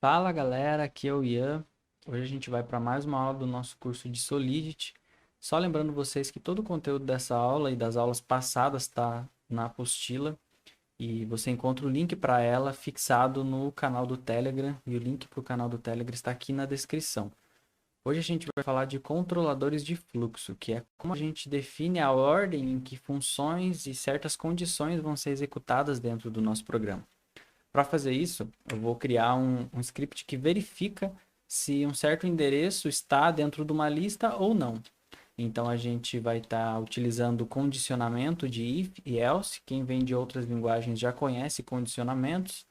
Fala galera, aqui é o Ian. Hoje a gente vai para mais uma aula do nosso curso de Solidity. Só lembrando vocês que todo o conteúdo dessa aula e das aulas passadas está na apostila e você encontra o link para ela fixado no canal do Telegram e o link para o canal do Telegram está aqui na descrição. Hoje a gente vai falar de controladores de fluxo, que é como a gente define a ordem em que funções e certas condições vão ser executadas dentro do nosso programa. Para fazer isso, eu vou criar um script que verifica se um certo endereço está dentro de uma lista ou não. Então a gente vai estar utilizando o condicionamento de if e else. Quem vem de outras linguagens já conhece condicionamentos.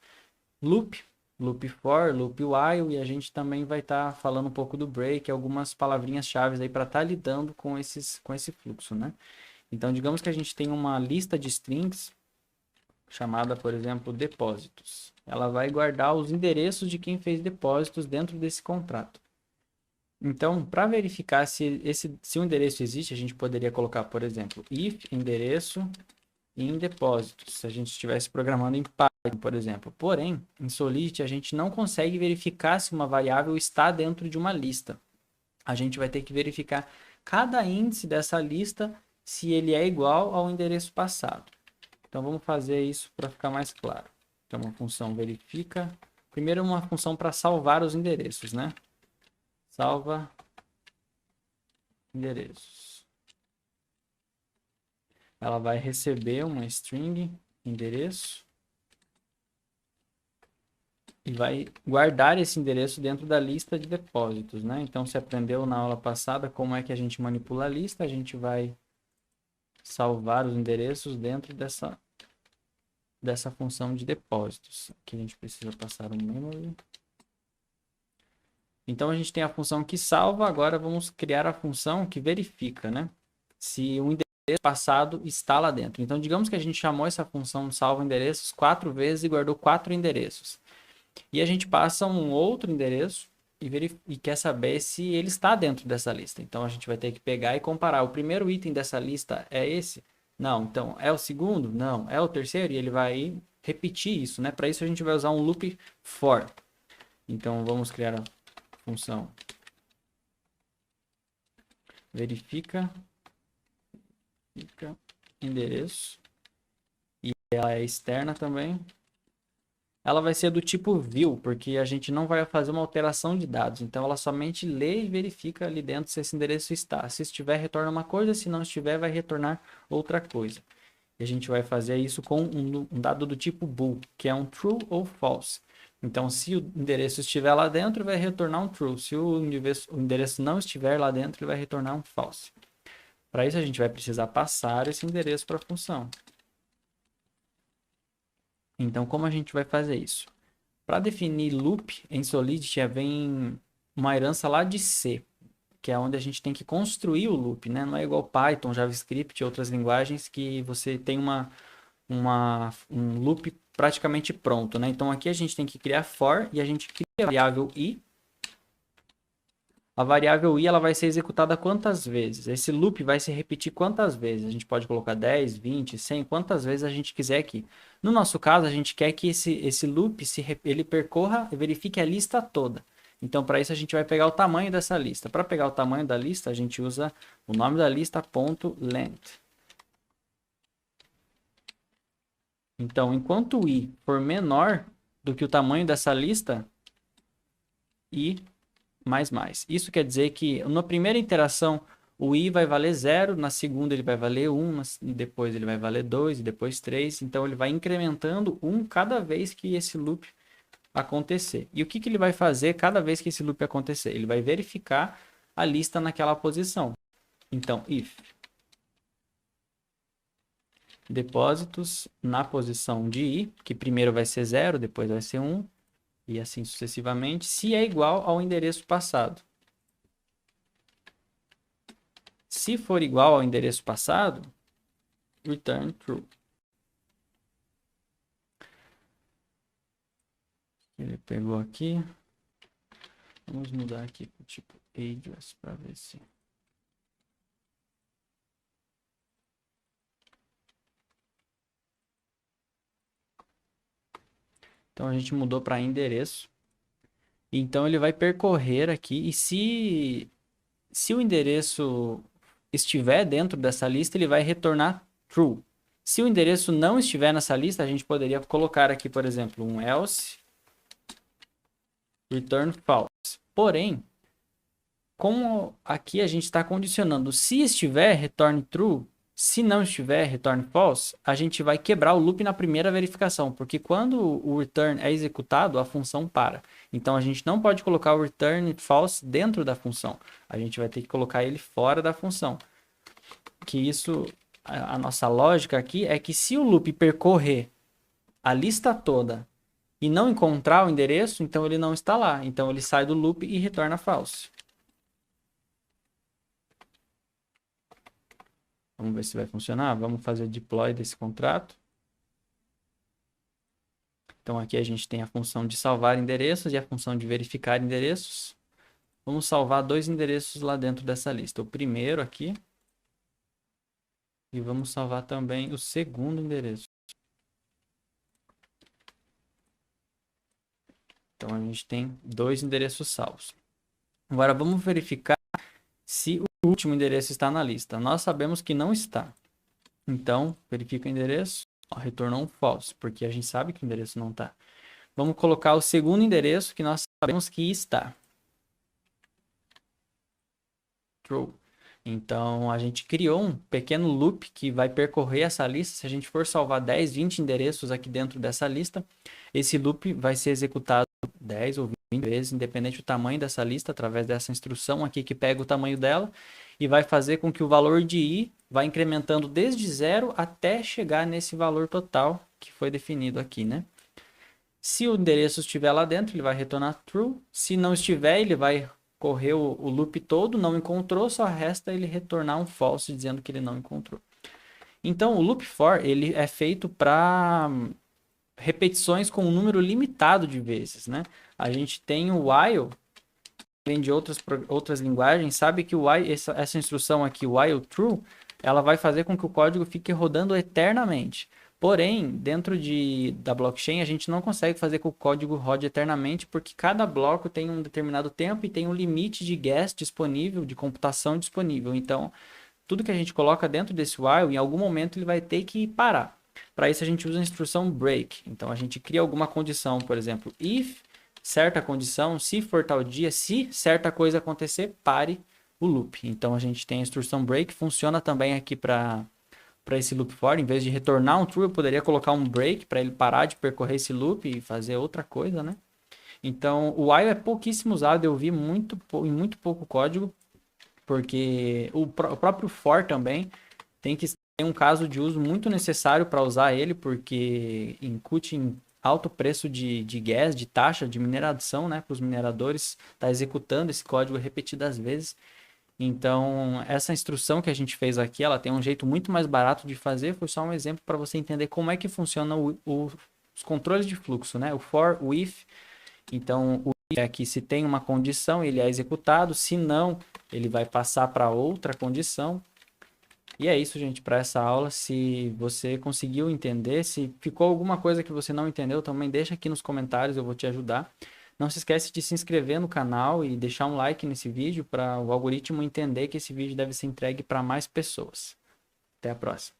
Loop, loop for, loop while, e a gente também vai estar falando um pouco do break, algumas palavrinhas-chave aí para estar lidando com esse fluxo, né? Então digamos que a gente tem uma lista de strings chamada, por exemplo, depósitos. Ela vai guardar os endereços de quem fez depósitos dentro desse contrato. Então, para verificar se o endereço existe, a gente poderia colocar, por exemplo, if endereço em depósitos, se a gente estivesse programando em Python, por exemplo. Porém, em Solidity, a gente não consegue verificar se uma variável está dentro de uma lista. A gente vai ter que verificar cada índice dessa lista se ele é igual ao endereço passado. Então vamos fazer isso para ficar mais claro. Então uma função verifica. Primeiro uma função para salvar os endereços, né? Salva endereços. Ela vai receber uma string endereço e vai guardar esse endereço dentro da lista de depósitos, né? Então você aprendeu na aula passada como é que a gente manipula a lista, a gente vai salvar os endereços dentro dessa função de depósitos. Aqui a gente precisa passar um memory. Então a gente tem a função que salva, agora vamos criar a função que verifica, né? Se o endereço passado está lá dentro. Então digamos que a gente chamou essa função salva endereços 4 vezes e guardou 4 endereços. E a gente passa um outro endereço e quer saber se ele está dentro dessa lista. Então a gente vai ter que pegar e comparar. O primeiro item dessa lista é esse? Não. Então é o segundo? Não. É o terceiro? E ele vai repetir isso, né? Para isso a gente vai usar um loop for. Então vamos criar a função verifica endereço e ela é externa também. Ela vai ser do tipo view, porque a gente não vai fazer uma alteração de dados. Então ela somente lê e verifica ali dentro se esse endereço está. Se estiver, retorna uma coisa, se não estiver, vai retornar outra coisa. E a gente vai fazer isso com um dado do tipo bool, que é um true ou false. Então, se o endereço estiver lá dentro, vai retornar um true. Se o endereço não estiver lá dentro, ele vai retornar um false. Para isso, a gente vai precisar passar esse endereço para a função. Então, como a gente vai fazer isso? Para definir loop em Solidity, vem uma herança lá de C, que é onde a gente tem que construir o loop, né? Não é igual Python, JavaScript e outras linguagens que você tem um loop praticamente pronto, né? Então, aqui a gente tem que criar for e a gente cria a variável i. A variável i ela vai ser executada quantas vezes? Esse loop vai se repetir quantas vezes? A gente pode colocar 10, 20, 100, quantas vezes a gente quiser aqui. No nosso caso, a gente quer que esse loop ele percorra e verifique a lista toda. Então, para isso, a gente vai pegar o tamanho dessa lista. Para pegar o tamanho da lista, a gente usa o nome da lista, .length. Então, enquanto o i for menor do que o tamanho dessa lista, i mais. Isso quer dizer que na primeira interação o i vai valer 0, na segunda ele vai valer 1, depois ele vai valer 2 e depois 3. Então ele vai incrementando 1 cada vez que esse loop acontecer. E o que ele vai fazer cada vez que esse loop acontecer? Ele vai verificar a lista naquela posição. Então, if depósitos na posição de i, que primeiro vai ser 0, depois vai ser 1, e assim sucessivamente, se é igual ao endereço passado. Se for igual ao endereço passado, return true. Ele pegou aqui. Vamos mudar aqui para o tipo address para ver se... Então a gente mudou para endereço. Então ele vai percorrer aqui e se o endereço estiver dentro dessa lista, ele vai retornar true. Se o endereço não estiver nessa lista, a gente poderia colocar aqui, por exemplo, um else return false. Porém, como aqui a gente está condicionando se estiver, retorne true, se não estiver, retorne false, a gente vai quebrar o loop na primeira verificação, porque quando o return é executado, a função para. Então a gente não pode colocar o return false dentro da função. A gente vai ter que colocar ele fora da função. Que isso, a nossa lógica aqui é que se o loop percorrer a lista toda e não encontrar o endereço, então ele não está lá. Então ele sai do loop e retorna false. Vamos ver se vai funcionar. Vamos fazer o deploy desse contrato. Então aqui a gente tem a função de salvar endereços e a função de verificar endereços. Vamos salvar dois endereços lá dentro dessa lista. O primeiro aqui. E vamos salvar também o segundo endereço. Então a gente tem dois endereços salvos. Agora vamos verificar se o último endereço está na lista. Nós sabemos que não está. Então, verifica o endereço. Ó, retornou um false, porque a gente sabe que o endereço não está. Vamos colocar o segundo endereço que nós sabemos que está. True. Então, a gente criou um pequeno loop que vai percorrer essa lista. Se a gente for salvar 10, 20 endereços aqui dentro dessa lista, esse loop vai ser executado 10 ou 20 vezes, independente do tamanho dessa lista, através dessa instrução aqui que pega o tamanho dela e vai fazer com que o valor de i vá incrementando desde 0 até chegar nesse valor total que foi definido aqui, né? Se o endereço estiver lá dentro, ele vai retornar true. Se não estiver, ele vai correr o loop todo, não encontrou, só resta ele retornar um false dizendo que ele não encontrou. Então, o loop for ele é feito para repetições com um número limitado de vezes, né? A gente tem o while, além de outras linguagens, sabe que o while, essa instrução aqui, while true, ela vai fazer com que o código fique rodando eternamente. Porém, dentro da blockchain, a gente não consegue fazer com que o código rode eternamente, porque cada bloco tem um determinado tempo e tem um limite de gas disponível, de computação disponível. Então, tudo que a gente coloca dentro desse while, em algum momento ele vai ter que parar. Para isso, a gente usa a instrução break. Então, a gente cria alguma condição, por exemplo, if certa condição, se for tal dia, se certa coisa acontecer, pare o loop. Então, a gente tem a instrução break, funciona também aqui para esse loop for. Em vez de retornar um true, eu poderia colocar um break para ele parar de percorrer esse loop e fazer outra coisa, né? Então, o while é pouquíssimo usado, eu vi em muito pouco código, porque o próprio for também tem um caso de uso muito necessário para usar ele, porque incute em alto preço de gas, de taxa, de mineração, né? Para os mineradores está executando esse código repetidas vezes. Então, essa instrução que a gente fez aqui, ela tem um jeito muito mais barato de fazer. Foi só um exemplo para você entender como é que funciona os controles de fluxo, né? O for, o if. Então, o if é que se tem uma condição, ele é executado. Se não, ele vai passar para outra condição. E é isso, gente, para essa aula. Se você conseguiu entender, se ficou alguma coisa que você não entendeu, também deixa aqui nos comentários, eu vou te ajudar. Não se esquece de se inscrever no canal e deixar um like nesse vídeo para o algoritmo entender que esse vídeo deve ser entregue para mais pessoas. Até a próxima.